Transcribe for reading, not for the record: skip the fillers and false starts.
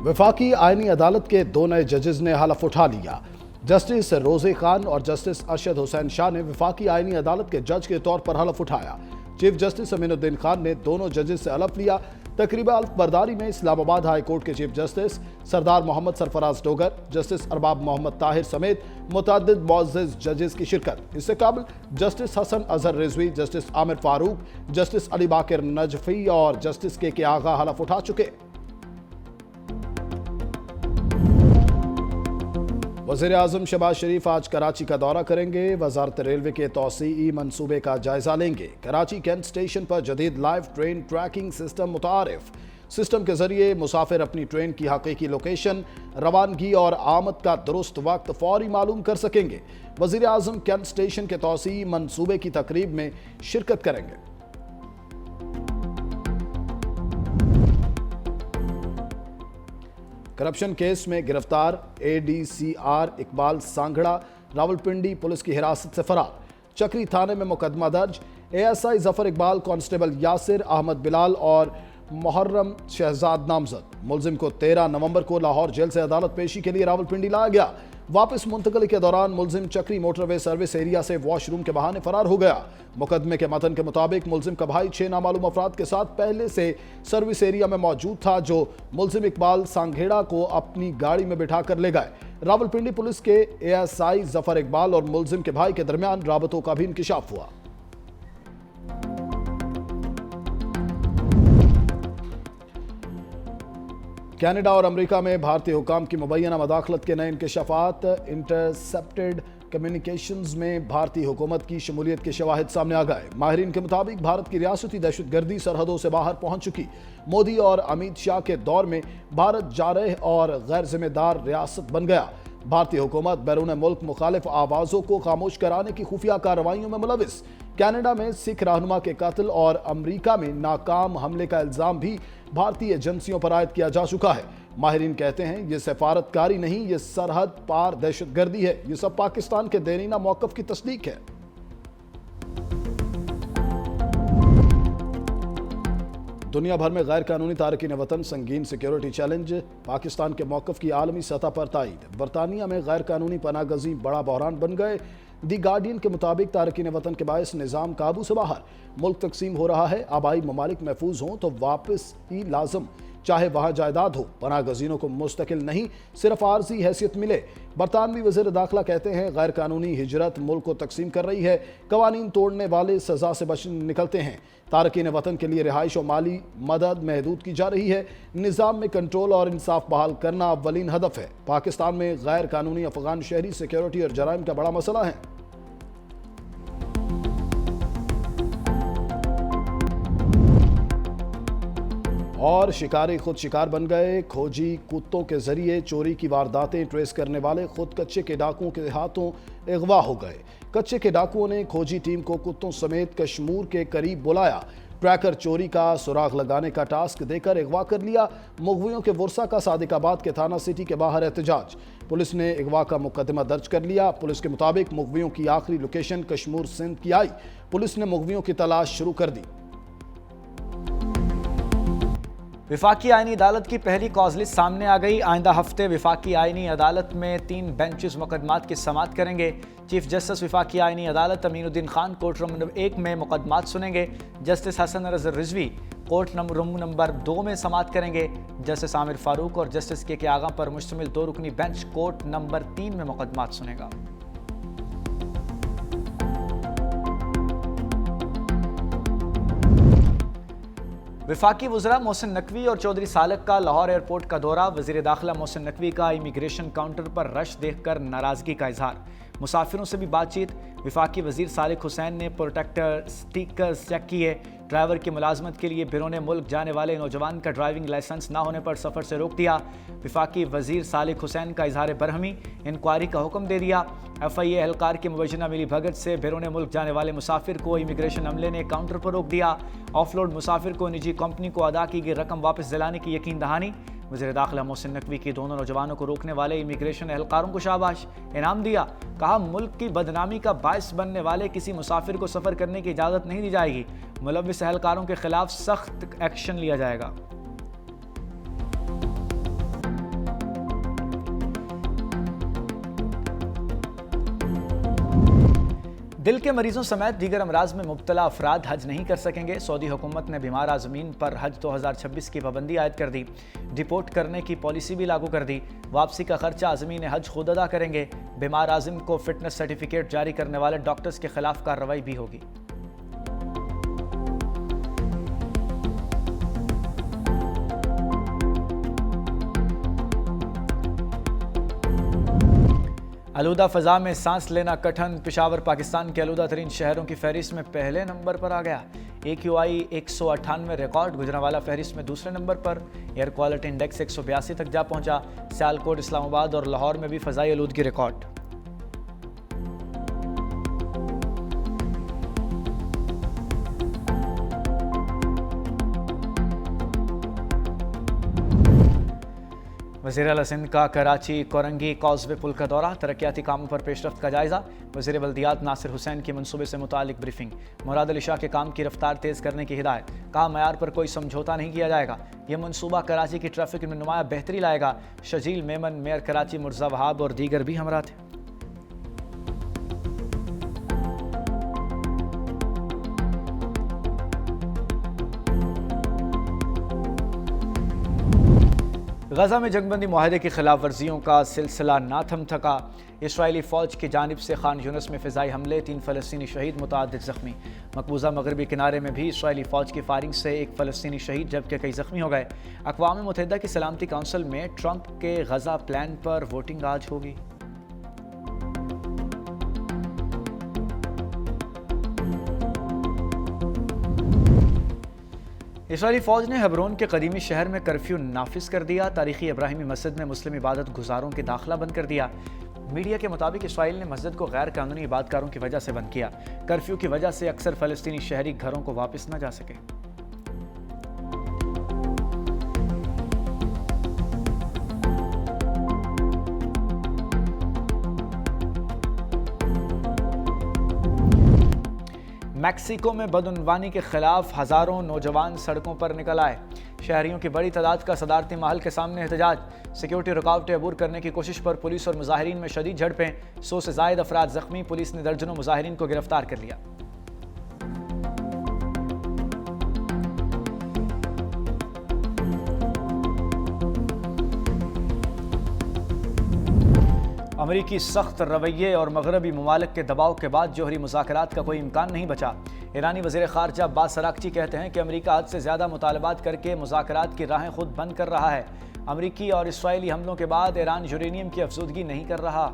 वफाकी आईनी अदालत के दो नए जजेस ने हलफ उठा लिया। जस्टिस रोजे खान और जस्टिस अरशद हुसैन शाह ने वफाकी आईनी अदालत के जज के तौर पर हलफ उठाया। चीफ जस्टिस अमीनुद्दीन खान ने दोनों जजेस से हलफ लिया। तकरीबा हल्फ बर्दारी में इस्लामाबाद हाई कोर्ट के chief justice Sardar Mohammad Sarfaraz Dogar, justice Arbab Mohammad Tahir समेत मुतअद्दिद मुअज़्ज़ज़ जजेस की शिरकत। इससे कबल justice Hasan Azhar Rizvi, justice Aamir Farooq, justice Ali Baqir Najafi और जस्टिस के आगा हलफ उठा चुके। वज़ीर आज़म शहबाज शरीफ आज कराची का दौरा करेंगे। वज़ारत रेलवे के तौसीई मंसूबे का जायजा लेंगे। कराची कैंट स्टेशन पर जदीद लाइव ट्रेन ट्रैकिंग सिस्टम मुतारिफ। सिस्टम के जरिए मुसाफिर अपनी ट्रेन की हकीकी लोकेशन, रवानगी और आमद का दुरुस्त वक्त फौरी मालूम कर सकेंगे। वज़ीर आज़म कैंट स्टेशन के तौसीई मंसूबे की तकरीब में शिरकत करेंगे। करप्शन केस में गिरफ्तार ADCR इकबाल सांघड़ा रावलपिंडी पुलिस की हिरासत से फरार। चक्री थाने में मुकदमा दर्ज। ASI जफर इकबाल, कांस्टेबल यासिर अहमद बिलाल और मुहर्रम शहजाद नामजद। मुलजिम को 13 नवंबर को लाहौर जेल से अदालत पेशी के लिए रावलपिंडी लाया गया। वापस मुंतकली के दौरान मुलजिम चक्री मोटरवे सर्विस एरिया से वॉशरूम के बहाने फरार हो गया। मुकदमे के मतन के मुताबिक मुलजिम का भाई 6 नामालूम अफराद के साथ पहले से सर्विस एरिया में मौजूद था, जो मुलजिम इकबाल सांघेड़ा को अपनी गाड़ी में बिठा कर ले गए। रावलपिंडी पुलिस के ASI जफर इकबाल और मुलजिम के भाई के दरमियान राबतों का भी इंकिशाफ हुआ। कनाडा और अमेरिका में भारतीय हुकाम की मुबैना मदाखलत के नए इंकशाफात। इंटरसेप्टेड कम्युनिकेशंस में भारतीय हुकूमत की शमूलियत के शवाहिद सामने आ गए। माहिरीन के मुताबिक भारत की रियासती दहशतगर्दी सरहदों से बाहर पहुंच चुकी। मोदी और अमित शाह के दौर में भारत जारह और गैर जिम्मेदार रियासत बन गया। भारतीय हुकूमत बैरून मुल्क मुखालिफ आवाज़ों को खामोश कराने की खुफिया कार्रवाइयों में मुलविस। कनाडा में सिख रहनुमा के कत्ल और अमेरिका में नाकाम हमले का इल्जाम भी भारतीय एजेंसियों पर आयद किया जा चुका है। माहिरीन कहते हैं ये सफारतकारी नहीं, ये सरहद पार दहशतगर्दी है। ये सब पाकिस्तान के देरीना मौक़िफ़ की तस्दीक है। दुनिया भर में गैर कानूनी तारकीन वतन संगीन सिक्योरिटी चैलेंज। पाकिस्तान के मौक़िफ़ की आलमी सतह पर तायीद। बरतानिया में गैर कानूनी पनागज़ी बड़ा बहरान बन गए। दी गार्डियन के मुताबिक तारकीन वतन के बायस निज़ाम काबू से बाहर। मुल्क तकसीम हो रहा है। आबाई ममालिक महफूज हों तो वापस ही लाजम, चाहे वहाँ जायदाद हो। पनाह गज़ीनों को मुस्तकिल नहीं, सिर्फ आर्जी हैसियत मिले। बरतानवी वज़ीर दाखिला कहते हैं गैर कानूनी हिजरत मुल्क को तकसीम कर रही है। कवानीन तोड़ने वाले सज़ा से बच निकलते हैं। तारकीन वतन के लिए रिहाइश और माली मदद महदूद की जा रही है। निज़ाम में कंट्रोल और इंसाफ बहाल करना अव्वलीन हदफ है। पाकिस्तान में गैर कानूनी अफगान शहरी सिक्योरिटी और जराइम का बड़ा मसला है। और शिकारी खुद शिकार बन गए। खोजी कुत्तों के जरिए चोरी की वारदातें ट्रेस करने वाले खुद कच्चे के डाकुओं के हाथों अगवा हो गए। कच्चे के डाकुओं ने खोजी टीम को कुत्तों समेत कश्मीर के करीब बुलाया। ट्रैकर चोरी का सुराग लगाने का टास्क देकर अगवा कर लिया। मुगवियों के वर्सा का सादिकाबाद के थाना सिटी के बाहर एहतजाज। पुलिस ने अगवा का मुकदमा दर्ज कर लिया। पुलिस के मुताबिक मुगवियों की आखिरी लोकेशन कश्मीर सिंध की आई। पुलिस ने मुगवियों की तलाश शुरू कर दी। विफाकी आईनी अदालत की पहली कॉज लिस्ट सामने आ गई। आइंदा हफ्ते विफाकी आईनी अदालत में 3 बेंचेस मुकदमात की समाअत करेंगे। चीफ जस्टिस विफाकी आईनी अदालत Aminuddin Khan court room number 1 में मुकदमात सुनेंगे। Justice Hasan Azhar Rizvi court room number 2 में समाअत करेंगे। जस्टिस आमिर फारूक और जस्टिस के आगा पर मुश्तमिल 2 रुकनी बेंच कोर्ट नंबर 3 में मुकदमात सुनेगा। विफाकी वज़रा मोहसिन नकवी और चौधरी सालक का लाहौर एयरपोर्ट का दौरा। वज़ीर दाखिला मोहसिन नकवी का इमिग्रेशन काउंटर पर रश देखकर नाराज़गी का इजहार। मुसाफिरों से भी बातचीत। विफाकी वज़ीर सालिक हुसैन ने प्रोटेक्टर स्टिकर्स चेक किए। ड्राइवर की मुलाजमत के लिए बैरून मुल्क जाने वाले नौजवान का ड्राइविंग लाइसेंस ना होने पर सफ़र से रोक दिया। विफाकी वज़ीर सालिक हुसैन का इजहार बरहमी। इंक्वायरी का हुक्म दे दिया। FIA एहलकार की मुबैना मिली भगत से बैरून मुल्क जाने वाले मुसाफिर को इमिग्रेशन अमले ने काउंटर पर रोक दिया। ऑफलोड मुसाफिर को निजी कंपनी को अदा की गई रकम वापस दिलाने की यकीन दहानी। वज़ीर दाखिला मोहसिन नकवी की दोनों नौजवानों को रोकने वाले इमिग्रेशन एहलकारों को शाबाश, इनाम दिया। कहा मुल्क की बदनामी का बायस बनने वाले किसी मुसाफिर को सफ़र करने की इजाज़त नहीं दी जाएगी। मुलव्विस एहलकारों के खिलाफ सख्त एक्शन लिया जाएगा। दिल के मरीजों समेत दीगर अमराज में मुब्तला अफराद हज नहीं कर सकेंगे। सऊदी हुकूमत ने बीमार आज़मीन पर हज 2026 की पाबंदी आयद कर दी। डिपोर्ट करने की पॉलिसी भी लागू कर दी। वापसी का खर्चा आज़मीन हज खुद अदा करेंगे। बीमार आज़िम को फिटनेस सर्टिफिकेट जारी करने वाले डॉक्टर्स के खिलाफ कार्रवाई भी होगी। आलूदा फ़ज़ा में सांस लेना कठिन। पेशावर पाकिस्तान के आलूदा तरीन शहरों की फहरिस्त में पहले नंबर पर आ गया। AQI 198 record. गुजरांवाला फहरिस्त में दूसरे नंबर पर। एयर क्वालिटी इंडेक्स 182 तक जा पहुंचा। सियालकोट, इस्लामाबाद और लाहौर में भी फ़ज़ाई आलूदगी रिकॉर्ड। वज़ीर आला सिंध का कराची कोरंगी कॉजवे पुल का दौरा। तरक्याती कामों पर पेशरफ्त का जायजा। वज़ीर बल्दियात नासिर हुसैन की मनसूबे से मुतालिक ब्रीफिंग। मुराद अली शाह के काम की रफ्तार तेज़ करने की हिदायत। कहा मयार पर कोई समझौता नहीं किया जाएगा। यह मनसूबा कराची की ट्रैफिक में नुमाया बेहतरी लाएगा। शजील मेमन, मेयर कराची मुर्जा वहाब और दीगर भी हमरा थे। गजा में जंगबंदी मुआहदे की खिलाफ वर्जियों का सिलसिला ना थम थका। इसराइली फ़ौज की जानिब से खान यूनिस में फ़िज़ाई हमले, 3 फ़लस्तीनी शहीद, मुतअद्दिद ज़ख्मी। मकबूजा मगरबी किनारे में भी इसराइली फ़ौज की फायरिंग से 1 फ़लस्तीनी शहीद जबकि कई ज़ख्मी हो गए। अक़वाम मुत्तहिदा की सलामती काउंसिल में ट्रंप के गजा प्लान पर वोटिंग आज होगी। इसराइली फ़ौज ने हेब्रोन के कदीमी शहर में कर्फ्यू नाफिज कर दिया। तारीखी इब्राहिमी मस्जिद में मुस्लिम इबादत गुजारों के दाखिला बंद कर दिया। मीडिया के मुताबिक इसराइल ने मस्जिद को गैर कानूनी इबादतकारों की वजह से बंद किया। कर्फ्यू की वजह से अक्सर फ़लस्तीनी शहरी घरों को वापस न जा सके। मैक्सिको में बदउनवानी के खिलाफ हज़ारों नौजवान सड़कों पर निकल आए। शहरियों की बड़ी तादाद का सदारती महल के सामने एहतजाज। सिक्योरिटी रुकावटें अबूर करने की कोशिश पर पुलिस और मुजाहिरीन में शदीद झड़पें। 100 से ज़ायद अफराद ज़ख्मी। पुलिस ने दर्जनों मुजाहिरीन को गिरफ्तार कर लिया। अमरीकी सख्त रवैये और मगरबी ममालिक के दबाव के बाद जोहरी मुज़ाकरात का कोई इम्कान नहीं बचा। ईरानी वज़ीर ख़ारजा अब्बास अराक़ची कहते हैं कि अमरीका हद से ज़्यादा मुतालबात करके मुज़ाकरात की राहें खुद बंद कर रहा है। अमरीकी और इसराइली हमलों के बाद ईरान यूरेनियम की अफज़ूदगी नहीं कर रहा।